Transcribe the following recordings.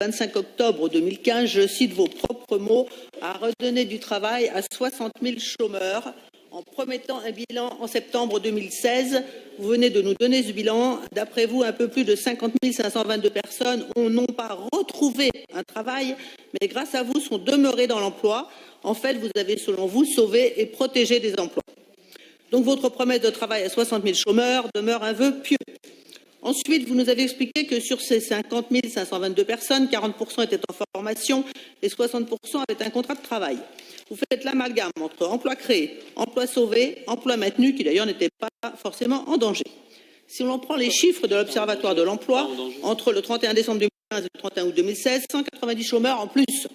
25 octobre 2015, je cite vos propres mots, a redonné du travail à 60 000 chômeurs en promettant un bilan en septembre 2016. Vous venez de nous donner ce bilan. D'après vous, un peu plus de 50 522 personnes n'ont pas retrouvé un travail, mais grâce à vous sont demeurées dans l'emploi. En fait, vous avez, selon vous, sauvé et protégé des emplois. Donc votre promesse de travail à 60 000 chômeurs demeure un vœu pieux. Ensuite, vous nous avez expliqué que sur ces 50 522 personnes, 40% étaient en formation et 60% avaient un contrat de travail. Vous faites l'amalgame entre emploi créé, emploi sauvé, emploi maintenu, qui d'ailleurs n'était pas forcément en danger. Si l'on prend les chiffres de l'Observatoire de l'emploi, entre le 31 décembre 2015 et le 31 août 2016, 190 chômeurs en plus,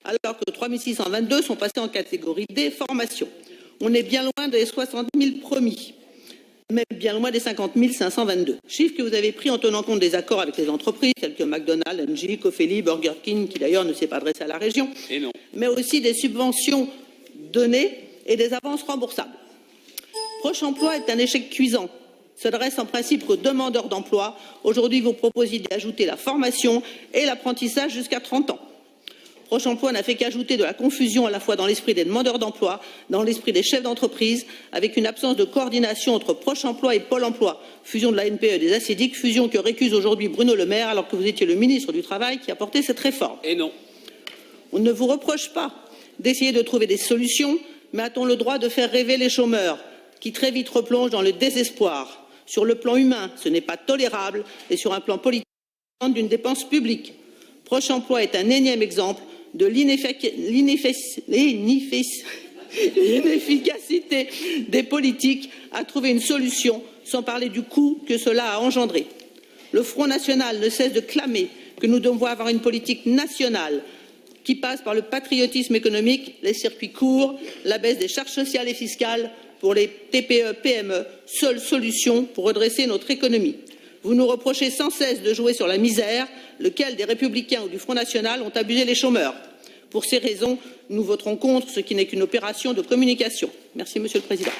alors que 3 622 sont passés en catégorie D, formation. On est bien loin des 60 000 promis, même bien loin des 50 522. Chiffre que vous avez pris en tenant compte des accords avec les entreprises telles que McDonald's, Engie, Cofeli, Burger King, qui d'ailleurs ne s'est pas adressé à la région, mais aussi des subventions données et des avances remboursables. Proche emploi est un échec cuisant. S'adresse en principe qu'aux demandeurs d'emploi. Aujourd'hui, vous proposez d'ajouter la formation et l'apprentissage jusqu'à 30 ans. Proche emploi n'a fait qu'ajouter de la confusion à la fois dans l'esprit des demandeurs d'emploi, dans l'esprit des chefs d'entreprise, avec une absence de coordination entre Proche emploi et Pôle emploi. Fusion de la NPE et des ACDIC, fusion que récuse aujourd'hui Bruno Le Maire, alors que vous étiez le ministre du Travail qui a porté cette réforme. Et non. On ne vous reproche pas d'essayer de trouver des solutions, mais a-t-on le droit de faire rêver les chômeurs, qui très vite replongent dans le désespoir? Sur le plan humain, ce n'est pas tolérable, et sur un plan politique, d'une dépense publique. Proche emploi est un énième exemple de l'inefficacité des politiques à trouver une solution, sans parler du coût que cela a engendré. Le Front national ne cesse de clamer que nous devons avoir une politique nationale qui passe par le patriotisme économique, les circuits courts, la baisse des charges sociales et fiscales pour les TPE, PME, seule solution pour redresser notre économie. Vous nous reprochez sans cesse de jouer sur la misère, lequel des Républicains ou du Front national ont abusé les chômeurs. Pour ces raisons, nous voterons contre ce qui n'est qu'une opération de communication. Merci, Monsieur le Président.